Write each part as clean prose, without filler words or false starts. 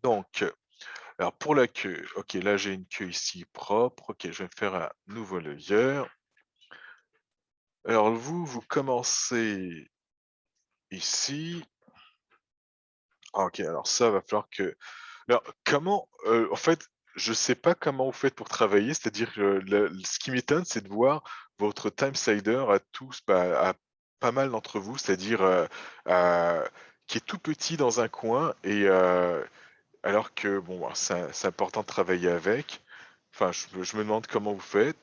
Donc, alors pour la queue, ok, là j'ai une queue ici propre. Ok, je vais me faire un nouveau layer. Alors vous commencez ici. Ah, ok, alors ça va falloir que. Alors comment, en fait, je sais pas comment vous faites pour travailler. C'est-à-dire que ce qui m'étonne, c'est de voir votre time slider à tous, bah, à pas mal d'entre vous, c'est-à-dire qui est tout petit dans un coin et alors que bon, bah, c'est important de travailler avec. Enfin, je me demande comment vous faites.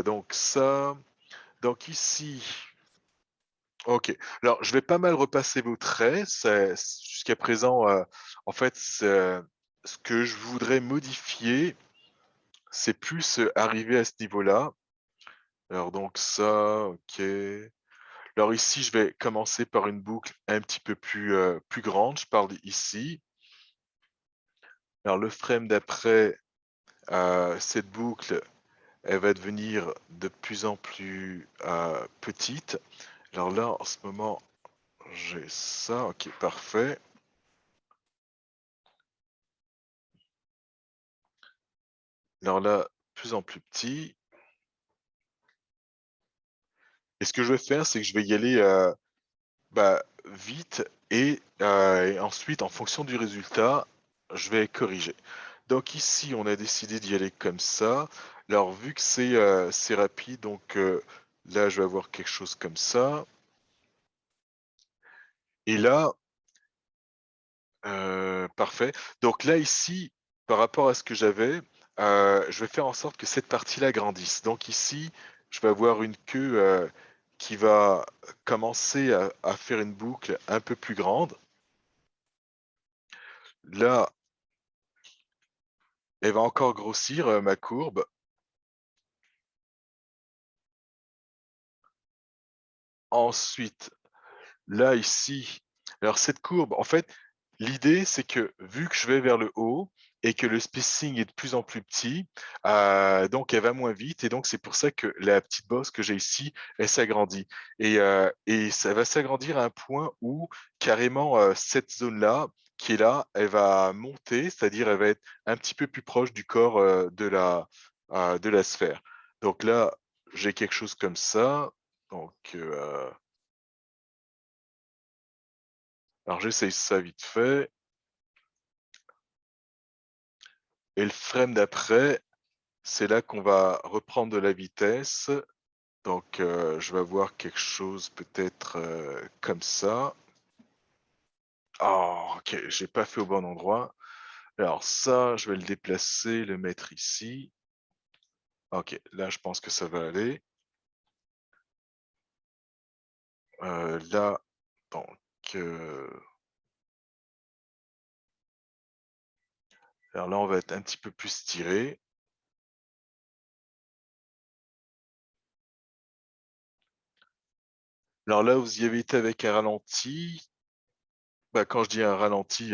Donc ça, donc ici, ok. Alors je vais pas mal repasser vos traits. Jusqu'à présent, en fait, ce que je voudrais modifier, c'est plus arriver à ce niveau-là. Alors donc ça, ok. Alors ici, je vais commencer par une boucle un petit peu plus grande. Je parle ici. Alors le frame d'après, cette boucle, elle va devenir de plus en plus petite. Alors là, en ce moment, j'ai ça. Ok, parfait. Alors là, de plus en plus petit. Et ce que je vais faire, c'est que je vais y aller bah, vite et ensuite, en fonction du résultat, je vais corriger. Donc ici, on a décidé d'y aller comme ça. Alors vu que c'est rapide, donc là, je vais avoir quelque chose comme ça. Et là, parfait. Donc là, ici, par rapport à ce que j'avais, je vais faire en sorte que cette partie-là grandisse. Donc ici, je vais avoir une queue qui va commencer à faire une boucle un peu plus grande. Là, elle va encore grossir, ma courbe. Ensuite, là, ici, alors cette courbe, en fait, l'idée, c'est que vu que je vais vers le haut et que le spacing est de plus en plus petit, donc elle va moins vite et donc c'est pour ça que la petite bosse que j'ai ici, elle s'agrandit et ça va s'agrandir à un point où carrément, cette zone-là, qui est là, elle va monter, c'est-à-dire elle va être un petit peu plus proche du corps, de la sphère. Donc là, j'ai quelque chose comme ça, donc alors j'essaye ça vite fait. Et le frame d'après, c'est là qu'on va reprendre de la vitesse. Donc je vais avoir quelque chose peut-être comme ça. Ah, ok, j'ai pas fait au bon endroit. Alors ça, je vais le déplacer, le mettre ici. Ok, là je pense que ça va aller. Là, donc euh, alors là on va être un petit peu plus tiré. Alors là, vous y avez été avec un ralenti. Bah, quand je dis un ralenti,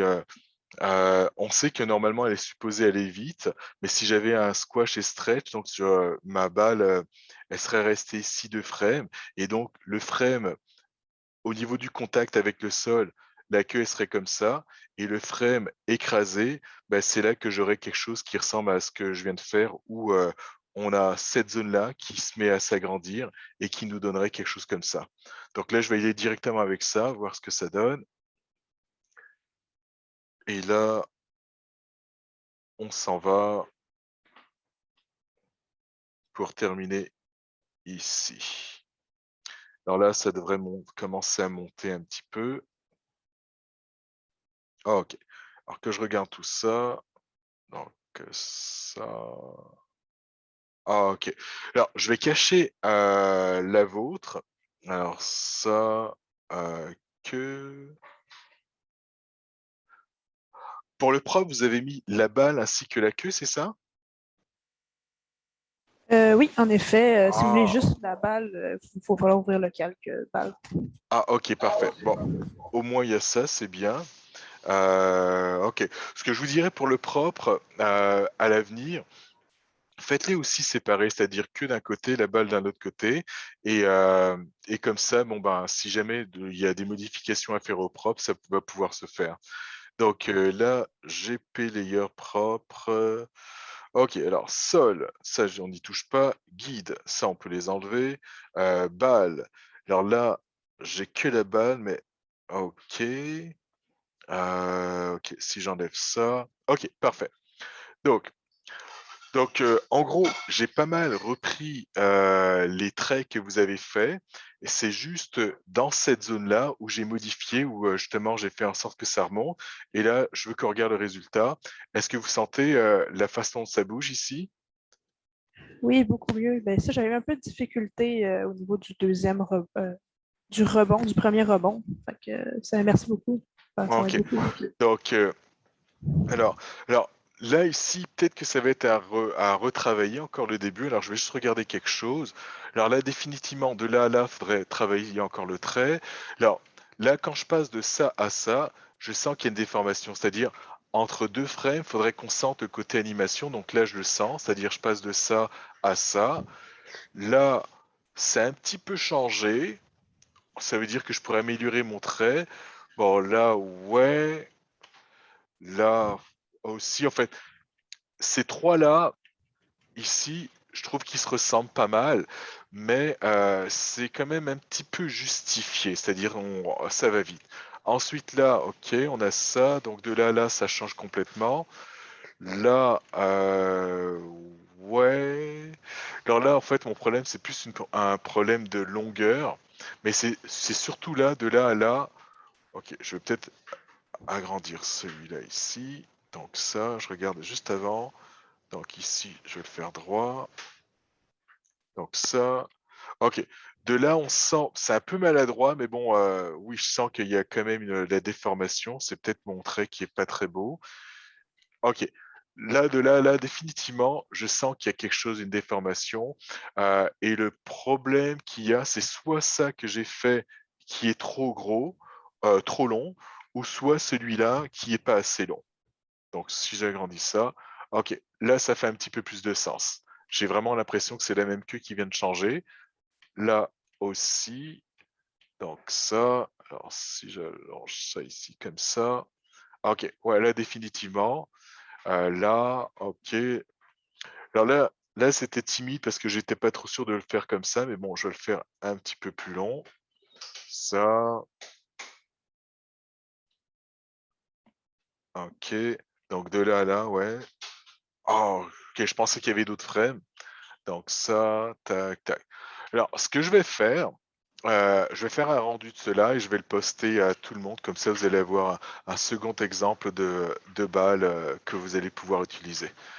on sait que normalement elle est supposée aller vite, mais si j'avais un squash et stretch, donc sur ma balle, elle serait restée ici 2 frames, et donc le frame au niveau du contact avec le sol, la queue elle serait comme ça, et le frame écrasé, bah, c'est là que j'aurais quelque chose qui ressemble à ce que je viens de faire, où on a cette zone-là qui se met à s'agrandir et qui nous donnerait quelque chose comme ça. Donc là, je vais y aller directement avec ça, voir ce que ça donne. Et là, on s'en va pour terminer ici. Alors là, ça devrait commencer à monter un petit peu. Ah, ok. Alors que je regarde tout ça. Donc ça. Ah, ok. Alors, je vais cacher la vôtre. Alors ça, que... Pour le propre, vous avez mis la balle ainsi que la queue, c'est ça? Oui, en effet, si vous voulez Ah, juste la balle, il faut falloir ouvrir le calque balle. ah, ok, parfait. Bon, au moins il y a ça, c'est bien. Ok. Ce que je vous dirais pour le propre, à l'avenir, faites-les aussi séparés, c'est-à-dire que d'un côté, la balle d'un autre côté, et comme ça, bon ben, si jamais il y a des modifications à faire au propre, ça va pouvoir se faire. Donc là, GP layer propre. OK, alors sol, ça on n'y touche pas. Guide, ça on peut les enlever. Balle, alors là, j'ai que la balle, mais OK. OK, si j'enlève ça. OK, parfait. Donc en gros, j'ai pas mal repris, les traits que vous avez faits et c'est juste, dans cette zone-là où j'ai modifié, où, justement j'ai fait en sorte que ça remonte et là, je veux qu'on regarde le résultat. Est-ce que vous sentez, la façon dont ça bouge ici? Oui, beaucoup mieux. Ben, ça, j'avais un peu de difficulté au niveau du du rebond, du premier rebond. Fait que, ça, merci beaucoup. Ça m'aide OK. beaucoup. Donc alors alors là, ici, peut-être que ça va être à retravailler encore le début. Alors, je vais juste regarder quelque chose. Alors là, définitivement, de là à là, faudrait travailler encore le trait. Alors là, quand je passe de ça à ça, je sens qu'il y a une déformation. C'est-à-dire, entre 2 frames, il faudrait qu'on sente le côté animation. Donc là, je le sens. C'est-à-dire, je passe de ça à ça. Là, c'est un petit peu changé. Ça veut dire que je pourrais améliorer mon trait. Bon, là, ouais. Là aussi, en fait, ces trois-là, ici, je trouve qu'ils se ressemblent pas mal, mais c'est quand même un petit peu justifié, c'est-à-dire ça va vite. Ensuite là, OK, on a ça, donc de là à là, ça change complètement. Là, ouais. Alors là, en fait, mon problème, c'est plus un problème de longueur, mais c'est surtout là, de là à là. OK, je vais peut-être agrandir celui-là ici. Donc ça, je regarde juste avant. Donc ici, je vais le faire droit. Donc ça, OK. De là, on sent c'est un peu maladroit, mais bon, oui, je sens qu'il y a quand même la déformation. C'est peut-être mon trait qui est pas très beau. OK. Là, de là à là, définitivement, je sens qu'il y a quelque chose, une déformation, et le problème qu'il y a, c'est soit ça que j'ai fait qui est trop gros, trop long, ou soit celui-là qui est pas assez long. Donc si j'agrandis ça, OK, là, ça fait un petit peu plus de sens. J'ai vraiment l'impression que c'est la même queue qui vient de changer. Là aussi, donc ça, alors si j'allonge ça ici comme ça, OK, ouais, là définitivement, là, OK. Alors là, c'était timide parce que j'étais pas trop sûr de le faire comme ça, mais bon, je vais le faire un petit peu plus long. Ça, OK, donc de là à là, ouais. Oh, OK, je pensais qu'il y avait d'autres frames. Donc ça, tac, tac. Alors, ce que je vais faire un rendu de cela et je vais le poster à tout le monde. Comme ça, vous allez avoir un second exemple de balle que vous allez pouvoir utiliser.